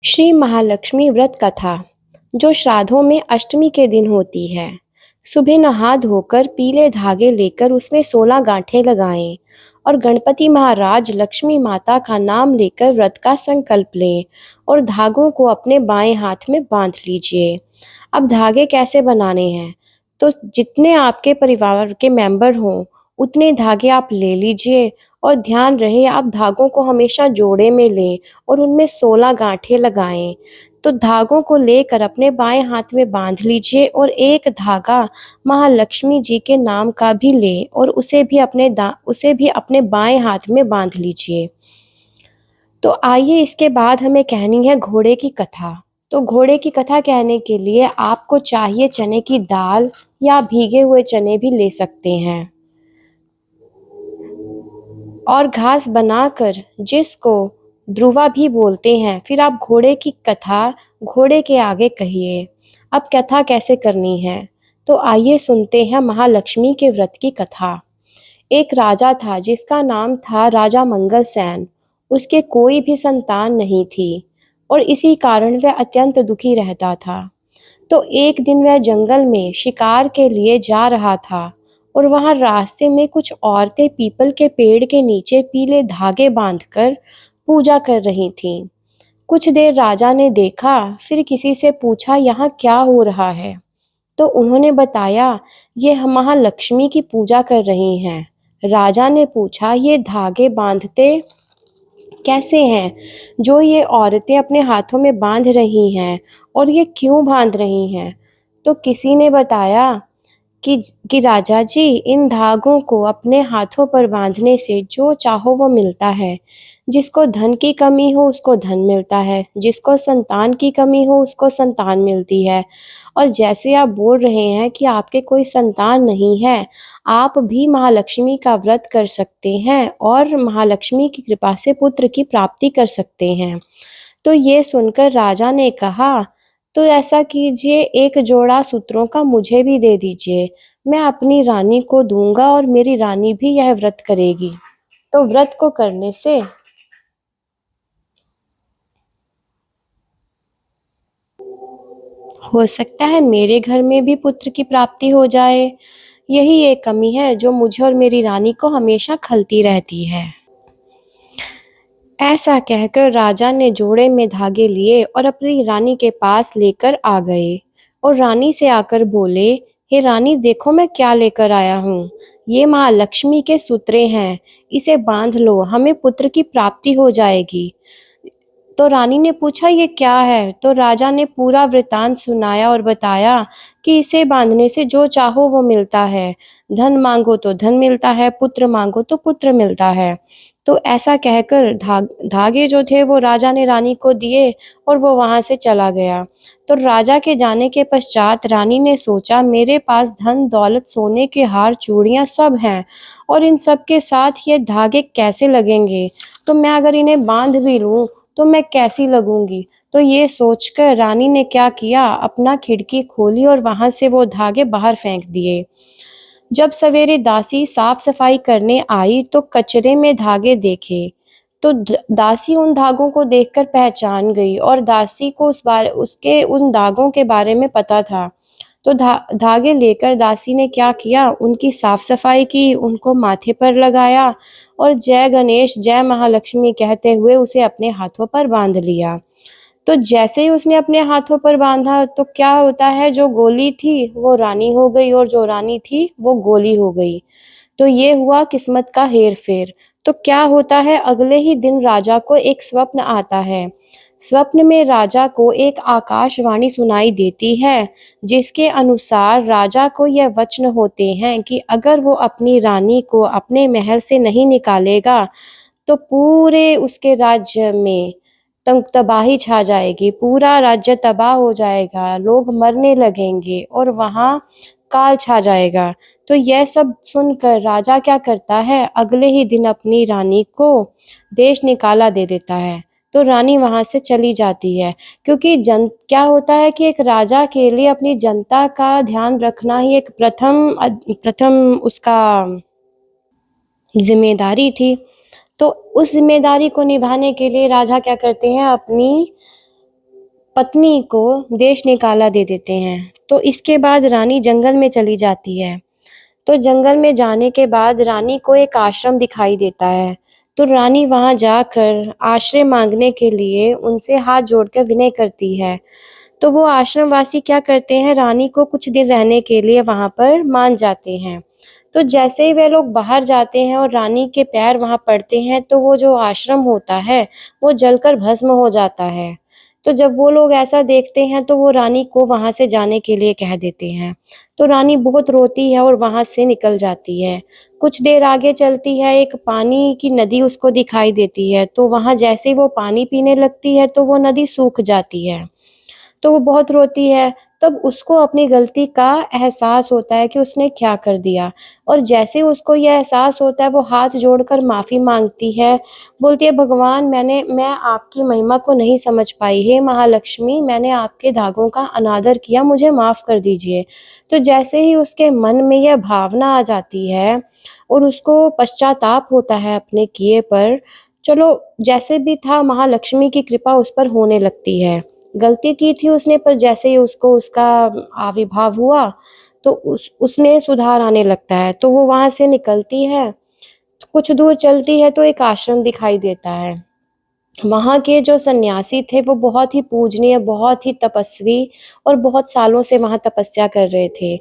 श्री महालक्ष्मी व्रत कथा जो श्राद्धों में अष्टमी के दिन होती है। सुबह नहा धोकर पीले धागे लेकर उसमें 16 गांठें लगाएं और गणपति महाराज लक्ष्मी माता का नाम लेकर व्रत का संकल्प लें और धागों को अपने बाएं हाथ में बांध लीजिए। अब धागे कैसे बनाने हैं? तो जितने आपके परिवार के मेंबर हों उतने धागे आप ले लीजिए और ध्यान रहे आप धागों को हमेशा जोड़े में लें और उनमें 16 गांठें लगाएं। तो धागों को लेकर अपने बाएं हाथ में बांध लीजिए और एक धागा महालक्ष्मी जी के नाम का भी लें और उसे भी अपने बाएं हाथ में बांध लीजिए। तो आइए इसके बाद हमें कहनी है घोड़े की कथा। तो घोड़े की कथा कहने के लिए आपको चाहिए चने की दाल या भीगे हुए चने भी ले सकते हैं और घास बनाकर जिसको ध्रुवा भी बोलते हैं। फिर आप घोड़े की कथा घोड़े के आगे कहिए। अब कथा कैसे करनी है? तो आइए सुनते हैं महालक्ष्मी के व्रत की कथा। एक राजा था जिसका नाम था राजा मंगल सेन। उसके कोई भी संतान नहीं थी और इसी कारण वह अत्यंत दुखी रहता था। तो एक दिन वह जंगल में शिकार के लिए जा रहा था और वहां रास्ते में कुछ औरतें पीपल के पेड़ के नीचे पीले धागे बांधकर पूजा कर रही थीं। कुछ देर राजा ने देखा, फिर किसी से पूछा यहाँ क्या हो रहा है? तो उन्होंने बताया ये हम महालक्ष्मी की पूजा कर रही हैं। राजा ने पूछा ये धागे बांधते कैसे हैं जो ये औरतें अपने हाथों में बांध रही हैं और ये क्यों बांध रही हैं? तो किसी ने बताया कि राजा जी इन धागों को अपने हाथों पर बांधने से जो चाहो वो मिलता है। जिसको धन की कमी हो उसको धन मिलता है, जिसको संतान की कमी हो उसको संतान मिलती है। और जैसे आप बोल रहे हैं कि आपके कोई संतान नहीं है, आप भी महालक्ष्मी का व्रत कर सकते हैं और महालक्ष्मी की कृपा से पुत्र की प्राप्ति कर सकते हैं। तो ये सुनकर राजा ने कहा, तो ऐसा कीजिए एक जोड़ा सूत्रों का मुझे भी दे दीजिए। मैं अपनी रानी को दूंगा और मेरी रानी भी यह व्रत करेगी। तो व्रत को करने से हो सकता है मेरे घर में भी पुत्र की प्राप्ति हो जाए। यही एक कमी है जो मुझे और मेरी रानी को हमेशा खलती रहती है। ऐसा कहकर राजा ने जोड़े में धागे लिए और अपनी रानी के पास लेकर आ गए और रानी से आकर बोले, हे रानी देखो मैं क्या लेकर आया हूँ। ये महालक्ष्मी के सूत्रे हैं, इसे बांध लो, हमें पुत्र की प्राप्ति हो जाएगी। तो रानी ने पूछा ये क्या है? तो राजा ने पूरा वृतांत सुनाया और बताया कि इसे बांधने से जो चाहो वो मिलता है। धन मांगो तो धन मिलता है, पुत्र मांगो तो पुत्र मिलता है। तो ऐसा कहकर धागे जो थे वो राजा ने रानी को दिए और वो वहां से चला गया। तो राजा के जाने के पश्चात रानी ने सोचा मेरे पास धन दौलत सोने के हार चूड़ियां सब हैं और इन सब के साथ ये धागे कैसे लगेंगे? तो मैं अगर इन्हें बांध भी लूं तो मैं कैसी लगूंगी? तो ये सोचकर रानी ने क्या किया, अपना खिड़की खोली और वहां से वो धागे बाहर फेंक दिए। जब सवेरे दासी साफ सफाई करने आई तो कचरे में धागे देखे। तो दासी उन धागों को देखकर पहचान गई और दासी को उसके उन धागों के बारे में पता था। तो धागे लेकर दासी ने क्या किया, उनकी साफ सफाई की, उनको माथे पर लगाया और जय गणेश जय महालक्ष्मी कहते हुए उसे अपने हाथों पर बांध लिया। तो जैसे ही उसने अपने हाथों पर बांधा तो क्या होता है, जो गोली थी वो रानी हो गई और जो रानी थी वो गोली हो गई। तो ये हुआ किस्मत का हेर फेर। तो क्या होता है, अगले ही दिन राजा को एक स्वप्न आता है। स्वप्न में राजा को एक आकाशवाणी सुनाई देती है जिसके अनुसार राजा को यह वचन होते हैं कि अगर वो अपनी रानी को अपने महल से नहीं निकालेगा तो पूरे उसके राज्य में तबाही छा जाएगी, पूरा राज्य तबाह हो जाएगा, लोग मरने लगेंगे और वहां काल छा जाएगा। तो यह सब सुनकर राजा क्या करता है, अगले ही दिन अपनी रानी को देश निकाला दे देता है। तो रानी वहां से चली जाती है क्योंकि जन क्या होता है कि एक राजा के लिए अपनी जनता का ध्यान रखना ही एक प्रथम उसका जिम्मेदारी थी। तो उस जिम्मेदारी को निभाने के लिए राजा क्या करते हैं, अपनी पत्नी को देश निकाला दे देते हैं। तो इसके बाद रानी जंगल में चली जाती है। तो जंगल में जाने के बाद रानी को एक आश्रम दिखाई देता है। तो रानी वहां जाकर आश्रय मांगने के लिए उनसे हाथ जोड़कर विनय करती है। तो वो आश्रमवासी क्या करते हैं, रानी को कुछ दिन रहने के लिए वहां पर मान जाते हैं। तो जैसे ही वे लोग बाहर जाते हैं और रानी के पैर वहां पड़ते हैं, तो वो जो आश्रम होता है वो जलकर भस्म हो जाता है। तो जब वो लोग ऐसा देखते हैं तो वो रानी को वहां से जाने के लिए कह देते हैं। तो रानी बहुत रोती है और वहां से निकल जाती है। कुछ देर आगे चलती है, एक पानी की नदी उसको दिखाई देती है। तो वहां जैसे ही वो पानी पीने लगती है तो वो नदी सूख जाती है। तो वो बहुत रोती है। तब उसको अपनी गलती का एहसास होता है कि उसने क्या कर दिया। और जैसे उसको यह एहसास होता है वो हाथ जोड़कर माफ़ी मांगती है। बोलती है, भगवान, मैं आपकी महिमा को नहीं समझ पाई। हे महालक्ष्मी, मैंने आपके धागों का अनादर किया, मुझे माफ़ कर दीजिए। तो जैसे ही उसके मन में यह भावना आ जाती है और उसको पश्चाताप होता है अपने किए पर, चलो जैसे भी था, महालक्ष्मी की कृपा उस पर होने लगती है। गलती की थी उसने, पर जैसे ही उसको उसका आविर्भाव हुआ तो उसमें सुधार आने लगता है। तो वो वहां से निकलती है। कुछ दूर चलती है तो एक आश्रम दिखाई देता है। वहाँ के जो सन्यासी थे वो बहुत ही पूजनीय, बहुत ही तपस्वी और बहुत सालों से वहाँ तपस्या कर रहे थे।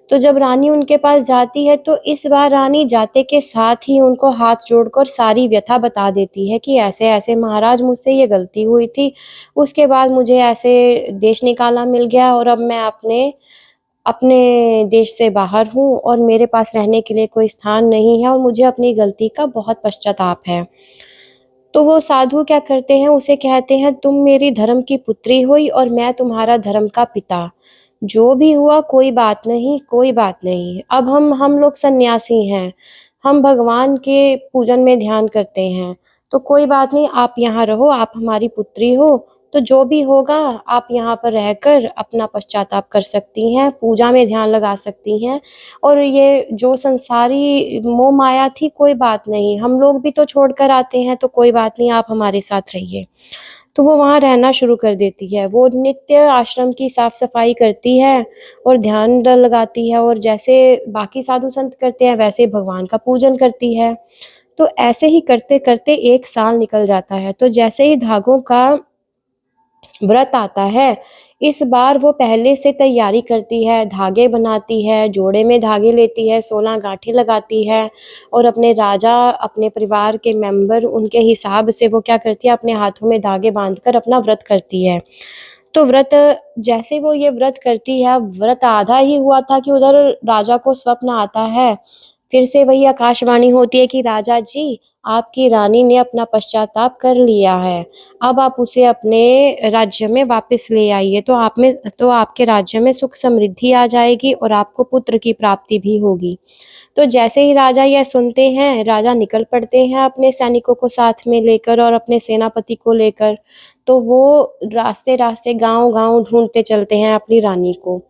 तो जब रानी उनके पास जाती है तो इस बार रानी जाते के साथ ही उनको हाथ जोड़कर सारी व्यथा बता देती है कि ऐसे-ऐसे महाराज, मुझसे ये गलती हुई थी। उसके बाद मुझे ऐसे देश निकाला मिल गया और अब मैं अपने अपने देश से बाहर हूँ और मेरे पास रहने के लिए कोई स्थान नहीं है और मुझे अपनी गलती का बहुत पश्चाताप है। तो वो साधु क्या करते हैं, उसे कहते हैं, तुम मेरी धर्म की पुत्री हुई और मैं तुम्हारा धर्म का पिता। जो भी हुआ कोई बात नहीं, कोई बात नहीं। अब हम लोग सन्यासी हैं। हम भगवान के पूजन में ध्यान करते हैं। तो कोई बात नहीं, आप यहाँ रहो, आप हमारी पुत्री हो। तो जो भी होगा आप यहाँ पर रहकर अपना पश्चाताप कर सकती हैं, पूजा में ध्यान लगा सकती हैं। और ये जो संसारी मोह माया थी, कोई बात नहीं, हम लोग भी तो छोड़ कर आते हैं, तो कोई बात नहीं, आप हमारे साथ रहिए। तो वो वहाँ रहना शुरू कर देती है। वो नित्य आश्रम की साफ-सफाई करती है और ध्यान लगाती है और जैसे बाकी साधु संत करते हैं वैसे भगवान का पूजन करती है। तो ऐसे ही करते-करते 1 साल निकल जाता है। तो जैसे ही धागों का व्रत आता है, इस बार वो पहले से तैयारी करती है, धागे बनाती है, जोड़े में धागे लेती है, 16 गाँठें लगाती है और अपने राजा, अपने परिवार के मेंबर, उनके हिसाब से वो क्या करती है, अपने हाथों में धागे बाँधकर अपना व्रत करती है। तो व्रत जैसे वो ये व्रत करती है, व्रत आधा ही हुआ था कि उधर राजा को स्वप्न आता है। फिर से वही आकाशवाणी होती है कि राजा जी, आपकी रानी ने अपना पश्चाताप कर लिया है। अब आप उसे अपने राज्य में वापस ले आइए, तो आपके राज्य में सुख समृद्धि आ जाएगी और आपको पुत्र की प्राप्ति भी होगी। तो जैसे ही राजा यह सुनते हैं, राजा निकल पड़ते हैं अपने सैनिकों को साथ में लेकर और अपने सेनापति को लेकर। तो वो रास्ते-रास्ते, गाँव-गाँव ढूँढते चलते हैं अपनी रानी को।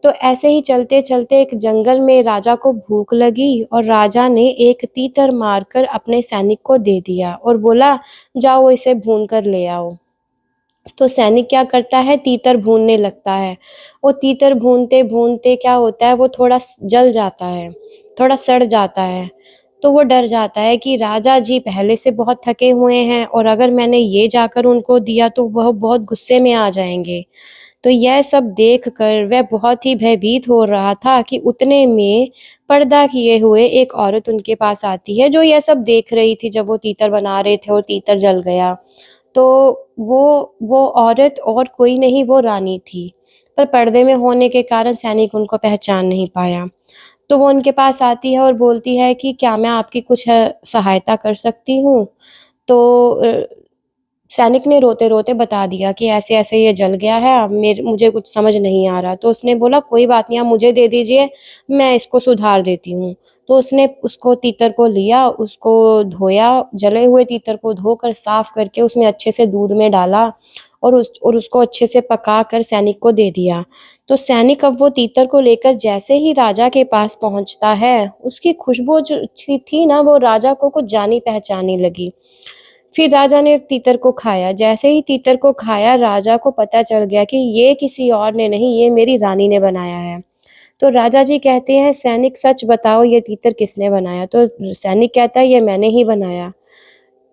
तो ऐसे ही चलते-चलते एक जंगल में राजा को भूख लगी और राजा ने एक तीतर मारकर अपने सैनिक को दे दिया और बोला, जाओ इसे भून कर ले आओ। तो सैनिक क्या करता है, तीतर भूनने लगता है। वो तीतर भूनते-भूनते क्या होता है, वो थोड़ा जल जाता है, थोड़ा सड़ जाता है। तो वो डर जाता है कि राजा जी पहले से बहुत थके हुए हैं और अगर मैंने ये जाकर उनको दिया तो वह बहुत गुस्से में आ जाएँगे। तो यह सब देखकर वह बहुत ही भयभीत हो रहा था कि उतने में पर्दा किए हुए एक औरत उनके पास आती है, जो यह सब देख रही थी जब वो तीतर बना रहे थे और तीतर जल गया। तो वो औरत और कोई नहीं, वो रानी थी। पर पर्दे में होने के कारण सैनिक उनको पहचान नहीं पाया। तो वो उनके पास आती है और बोलती है कि क्या मैं आपकी कुछ सहायता कर सकती हूँ? तो सैनिक ने रोते-रोते बता दिया कि ऐसे-ऐसे ये जल गया है, अब मुझे कुछ समझ नहीं आ रहा। तो उसने बोला, कोई बात नहीं, आप मुझे दे दीजिए, मैं इसको सुधार देती हूँ। तो उसने उसको तीतर को लिया, उसको धोया, जले हुए तीतर को धोकर साफ करके उसमें अच्छे से दूध में डाला और उसको अच्छे से पकाकर सैनिक को दे दिया। तो सैनिक अब वो तीतर को लेकर जैसे ही राजा के पास पहुँचता है, उसकी खुशबू जो थी ना, वो राजा को कुछ जानी-पहचानी लगी। फिर राजा ने तीतर को खाया। जैसे ही तीतर को खाया, राजा को पता चल गया कि ये किसी और ने नहीं, ये मेरी रानी ने बनाया है। तो राजा जी कहते हैं, सैनिक सच बताओ, ये तीतर किसने बनाया? तो सैनिक कहता है, ये मैंने ही बनाया।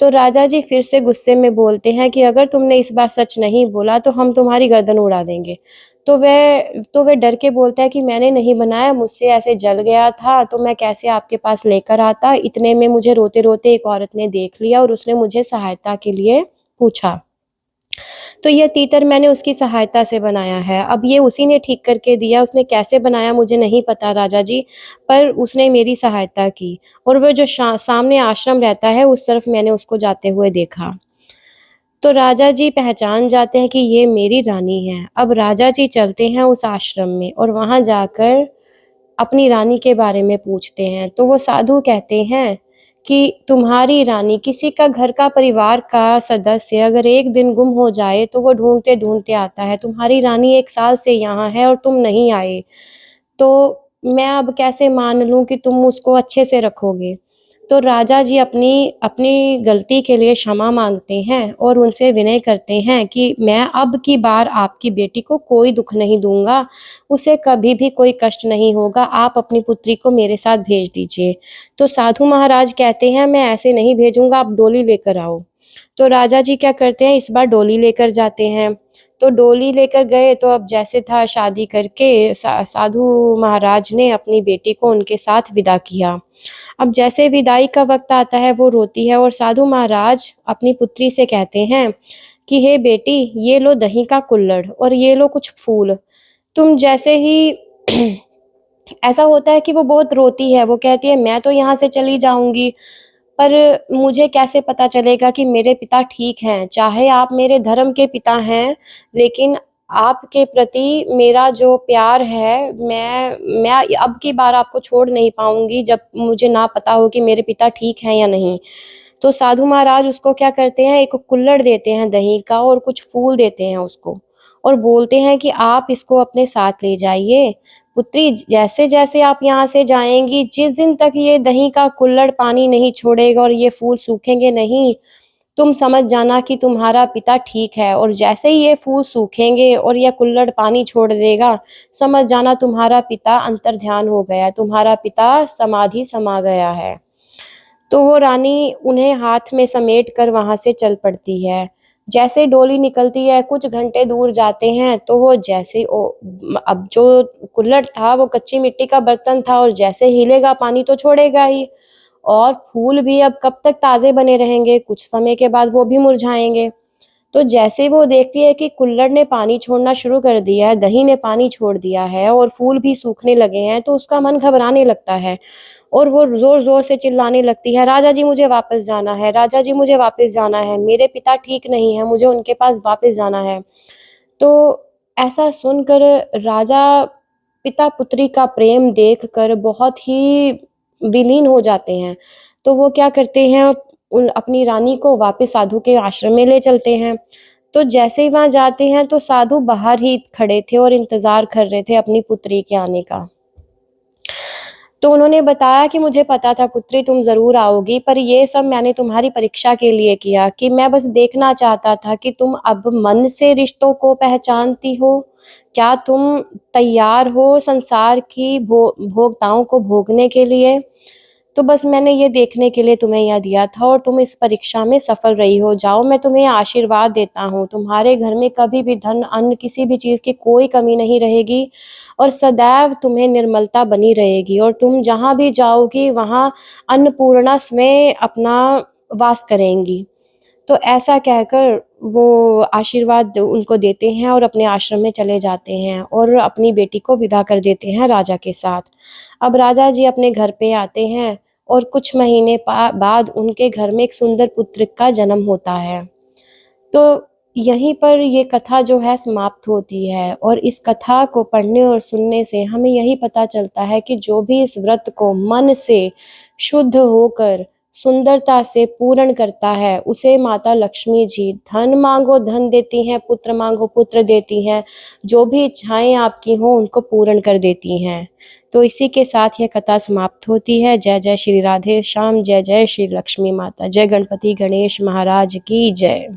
तो राजा जी फिर से गुस्से में बोलते हैं कि अगर तुमने इस बार सच नहीं बोला तो हम तुम्हारी गर्दन उड़ा देंगे। तो वह डर के बोलता है कि मैंने नहीं बनाया, मुझसे ऐसे जल गया था तो मैं कैसे आपके पास लेकर आता। इतने में मुझे रोते-रोते एक औरत ने देख लिया और उसने मुझे सहायता के लिए पूछा। तो यह तीतर मैंने उसकी सहायता से बनाया है। अब ये उसी ने ठीक करके दिया, उसने कैसे बनाया मुझे नहीं पता राजा जी, पर उसने मेरी सहायता की। और वो जो सामने आश्रम रहता है, उस तरफ मैंने उसको जाते हुए देखा। तो राजा जी पहचान जाते हैं कि ये मेरी रानी है। अब राजा जी चलते हैं उस आश्रम में और वहाँ जाकर अपनी रानी के बारे में पूछते हैं। तो वो साधु कहते हैं कि तुम्हारी रानी, किसी का घर का परिवार का सदस्य अगर एक दिन गुम हो जाए तो वो ढूँढते-ढूँढते आता है। तुम्हारी रानी 1 साल से यहाँ है और तुम नहीं आए। तो मैं अब कैसे मान लूँ कि तुम उसको अच्छे से रखोगे? तो राजा जी अपनी अपनी गलती के लिए क्षमा माँगते हैं और उनसे विनय करते हैं कि मैं अब की बार आपकी बेटी को कोई दुःख नहीं दूँगा, उसे कभी भी कोई कष्ट नहीं होगा, आप अपनी पुत्री को मेरे साथ भेज दीजिए। तो साधु महाराज कहते हैं, मैं ऐसे नहीं भेजूँगा, आप डोली लेकर आओ। तो राजा जी क्या करते हैं, इस बार डोली लेकर जाते हैं। तो डोली लेकर गए तो अब जैसे था शादी करके साधु महाराज ने अपनी बेटी को उनके साथ विदा किया। अब जैसे विदाई का वक़्त आता है, वो रोती है और साधु महाराज अपनी पुत्री से कहते हैं कि हे बेटी, ये लो दही का कुल्हड़ और ये लो कुछ फूल। तुम जैसे ही ऐसा होता है कि वो बहुत रोती है, वो कहती है मैं तो यहाँ से चली जाऊँगी, पर मुझे कैसे पता चलेगा कि मेरे पिता ठीक हैं? चाहे आप मेरे धर्म के पिता हैं, लेकिन आपके प्रति मेरा जो प्यार है, मैं अब की बार आपको छोड़ नहीं पाऊँगी जब मुझे ना पता हो कि मेरे पिता ठीक हैं या नहीं। तो साधु महाराज उसको क्या करते हैं, एक कुल्हड़ देते हैं दही का और कुछ फूल देते हैं उसको और बोलते हैं कि आप इसको अपने साथ ले जाइए। पुत्री, जैसे-जैसे आप यहाँ से जाएँगी, जिस दिन तक ये दही का कुल्हड़ पानी नहीं छोड़ेगा और ये फूल सूखेंगे नहीं, तुम समझ जाना कि तुम्हारा पिता ठीक है। और जैसे ही ये फूल सूखेंगे और ये कुल्हड़ पानी छोड़ देगा, समझ जाना तुम्हारा पिता अंतर्ध्यान हो गया है, तुम्हारा पिता समाधि समा गया है। तो वो रानी उन्हें हाथ में समेट कर वहाँ से चल पड़ती है। जैसे डोली निकलती है, कुछ घंटे दूर जाते हैं तो वो जैसे अब जो कुल्हड़ था वो कच्ची मिट्टी का बर्तन था और जैसे हिलेगा पानी तो छोड़ेगा ही। और फूल भी अब कब तक ताज़े बने रहेंगे, कुछ समय के बाद वो भी मुरझाएँगे। तो जैसे वो देखती है कि कुल्हड़ ने पानी छोड़ना शुरू कर दिया है, दही ने पानी छोड़ दिया है और फूल भी सूखने लगे हैं, तो उसका मन घबराने लगता है और वो ज़ोर-ज़ोर से चिल्लाने लगती है, "राजा जी मुझे वापस जाना है, राजा जी मुझे वापस जाना है, मेरे पिता ठीक नहीं हैं, मुझे उनके पास वापस जाना है।" तो ऐसा सुनकर राजा पिता-पुत्री का प्रेम देखकर बहुत ही विलीन हो जाते हैं। तो वो क्या करते हैं, उन अपनी रानी को वापस साधु के आश्रम में ले चलते हैं। तो जैसे ही वहाँ जाते हैं तो साधु बाहर ही खड़े थे और इंतज़ार कर रहे थे अपनी पुत्री के आने का। तो उन्होंने बताया कि मुझे पता था पुत्री तुम ज़रूर आओगी, पर ये सब मैंने तुम्हारी परीक्षा के लिए किया कि मैं बस देखना चाहता था कि तुम अब मन से रिश्तों को पहचानती हो? क्या तुम तैयार हो संसार की भोगताओं को भोगने के लिए? तो बस मैंने ये देखने के लिए तुम्हें यह दिया था और तुम इस परीक्षा में सफल रही हो। जाओ, मैं तुम्हें आशीर्वाद देता हूँ। तुम्हारे घर में कभी भी धन, अन्न, किसी भी चीज़ की कोई कमी नहीं रहेगी और सदैव तुम्हें निर्मलता बनी रहेगी और तुम जहाँ भी जाओगी वहाँ अन्नपूर्णा स्वयं अपना वास करेंगी। तो ऐसा कहकर वो आशीर्वाद उनको देते हैं और अपने आश्रम में चले जाते हैं और अपनी बेटी को विदा कर देते हैं राजा के साथ। अब राजा जी अपने घर पे आते हैं और कुछ महीने बाद उनके घर में एक सुंदर पुत्र का जन्म होता है। तो यहीं पर ये कथा जो है समाप्त होती है और इस कथा को पढ़ने और सुनने से हमें यही पता चलता है कि जो भी इस व्रत को मन से शुद्ध होकर सुंदरता से पूर्ण करता है, उसे माता लक्ष्मी जी धन मांगो धन देती हैं, पुत्र मांगो पुत्र देती हैं, जो भी इच्छाएं आपकी हों उनको पूर्ण कर देती हैं। तो इसी के साथ यह कथा समाप्त होती है। जय जय श्री राधे श्याम, जय जय श्री लक्ष्मी माता, जय गणपति गणेश महाराज की जय।